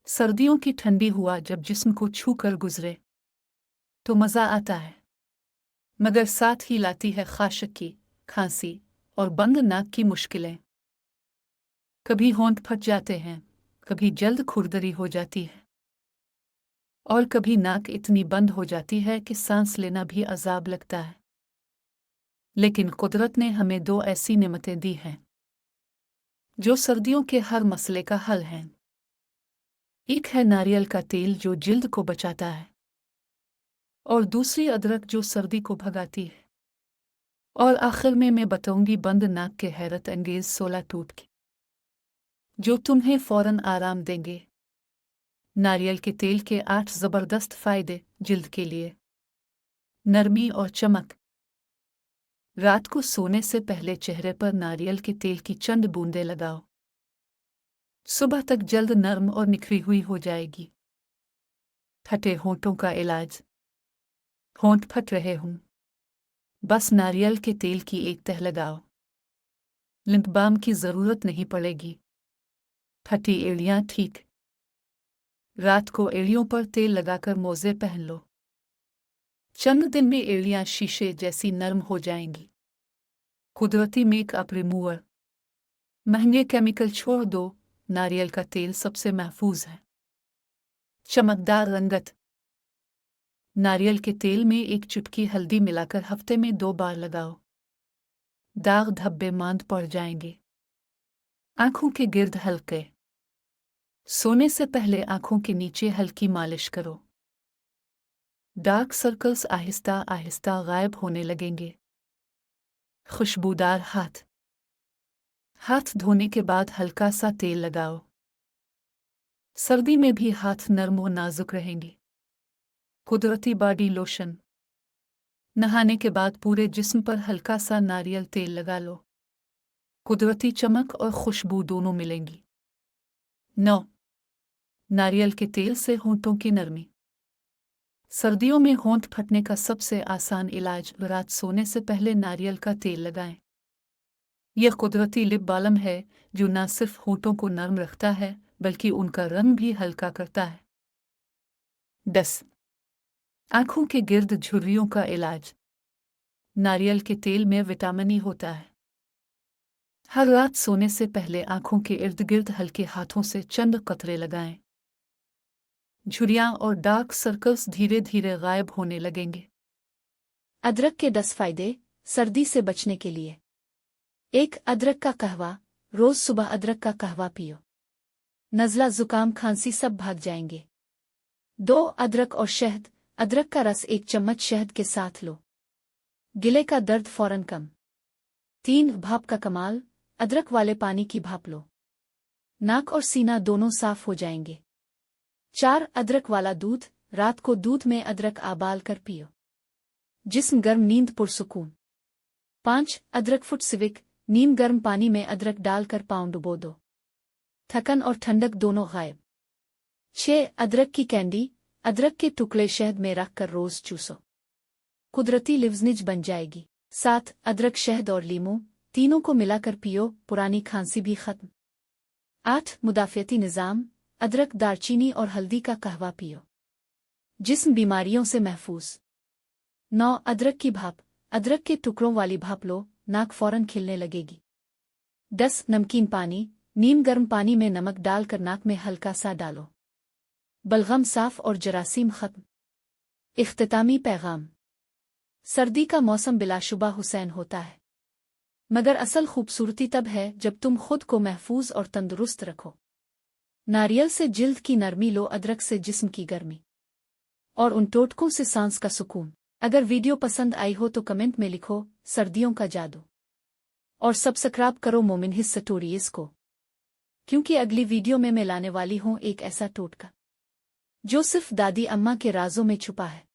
सर्दियों की ठंडी हवा जब जिस्म को छू कर गुजरे तो मज़ा आता है, मगर साथ ही लाती है खाशकी, खांसी और बंद नाक की मुश्किलें। कभी होंठ फट जाते हैं, कभी जल्द खुरदरी हो जाती है और कभी नाक इतनी बंद हो जाती है कि सांस लेना भी अजाब लगता है। लेकिन कुदरत ने हमें दो ऐसी नेमतें दी हैं जो सर्दियों के हर मसले का हल हैं। एक है नारियल का तेल जो जिल्द को बचाता है और दूसरी अदरक जो सर्दी को भगाती है। और आखिर में मैं बताऊंगी बंद नाक के हैरत अंगेज 16 टोटके जो तुम्हें फौरन आराम देंगे। नारियल के तेल के 8 ज़बरदस्त फ़ायदे जिल्द के लिए। नरमी और चमक। रात को सोने से पहले चेहरे पर नारियल के तेल की चंद बूंदें लगाओ। सुबह तक जल्द नर्म और निखरी हुई हो जाएगी। फटे होंठों का इलाज। होंठ फट रहे हों, बस नारियल के तेल की एक तह लगाओ। लिप बाम की ज़रूरत नहीं पड़ेगी। फटी एड़ियाँ ठीक। रात को एड़ियों पर तेल लगाकर मोज़े पहन लो। चंद दिन में एड़ियाँ शीशे जैसी नरम हो जाएंगी। कुदरती मेकअप रिमूवर। महंगे केमिकल छोड़ दो, नारियल का तेल सबसे महफूज है। चमकदार रंगत। नारियल के तेल में एक चुटकी हल्दी मिलाकर हफ्ते में 2 बार लगाओ। दाग धब्बे मांद पड़ जाएंगे। आंखों के गिर्द हल्के। सोने से पहले आंखों के नीचे हल्की मालिश करो। डार्क सर्कल्स आहिस्ता आहिस्ता गायब होने लगेंगे। खुशबूदार हाथ। हाथ धोने के बाद हल्का सा तेल लगाओ। सर्दी में भी हाथ नरम और नाजुक रहेंगे। कुदरती बॉडी लोशन। नहाने के बाद पूरे जिस्म पर हल्का सा नारियल तेल लगा लो। कुदरती चमक और खुशबू दोनों मिलेंगी। 9. नारियल के तेल से होंठों की नरमी। सर्दियों में होंठ फटने का सबसे आसान इलाज रात सोने से पहले नारियल का तेल लगाएं। यह कुदरती लिप बालम है जो न सिर्फ होंठों को नरम रखता है बल्कि उनका रंग भी हल्का करता है। 10. आंखों के गिर्द झुर्रियों का इलाज। नारियल के तेल में विटामिन ई होता है। हर रात सोने से पहले आंखों के इर्द गिर्द हल्के हाथों से चंद कतरे लगाएं। झुर्रियां और डार्क सर्कल्स धीरे धीरे गायब होने लगेंगे। अदरक के 10 फायदे सर्दी से बचने के लिए। 1. अदरक का कहवा। रोज सुबह अदरक का कहवा पियो। नज़ला जुकाम खांसी सब भाग जाएंगे। 2. अदरक और शहद। अदरक का रस 1 चम्मच शहद के साथ लो। गिले का दर्द फौरन कम। 3. भाप का कमाल। अदरक वाले पानी की भाप लो। नाक और सीना दोनों साफ हो जाएंगे। 4. अदरक वाला दूध। रात को दूध में अदरक आबाल कर पियो। जिस्म गर्म नींद पुरसुकून। 5. अदरक फुट सिविक। नीम गर्म पानी में अदरक डालकर पाँव डुबो दो। थकन और ठंडक दोनों गायब। 6. अदरक की कैंडी। अदरक के टुकड़े शहद में रखकर रोज चूसो। कुदरती लिवजनिज बन जाएगी। 7. अदरक शहद और लीमू तीनों को मिलाकर पियो, पुरानी खांसी भी खत्म। 8. मुदाफ़ियती निज़ाम। अदरक दालचीनी और हल्दी का कहवा पियो। जिस्म बीमारियों से महफूज। 9. अदरक की भाप। अदरक के टुकड़ों वाली भाप लो, नाक फौरन खिलने लगेगी। 10. नमकीन पानी। नीम गर्म पानी में नमक डालकर नाक में हल्का सा डालो। बलगम साफ और जरासीम खत्म। इख्तितामी पैगाम। सर्दी का मौसम बिलाशुबा हुसैन होता है, मगर असल खूबसूरती तब है जब तुम खुद को महफूज और तंदुरुस्त रखो। नारियल से जिल्द की नरमी लो, अदरक से जिस्म की गर्मी और उन टोटकों से सांस का सुकून। अगर वीडियो पसंद आई हो तो कमेंट में लिखो सर्दियों का जादू और सब्सक्राइब करो मोमिन हिस्स स्टोरीज को, क्योंकि अगली वीडियो में मैं लाने वाली हूँ एक ऐसा टोटका जो सिर्फ दादी अम्मा के राजों में छुपा है।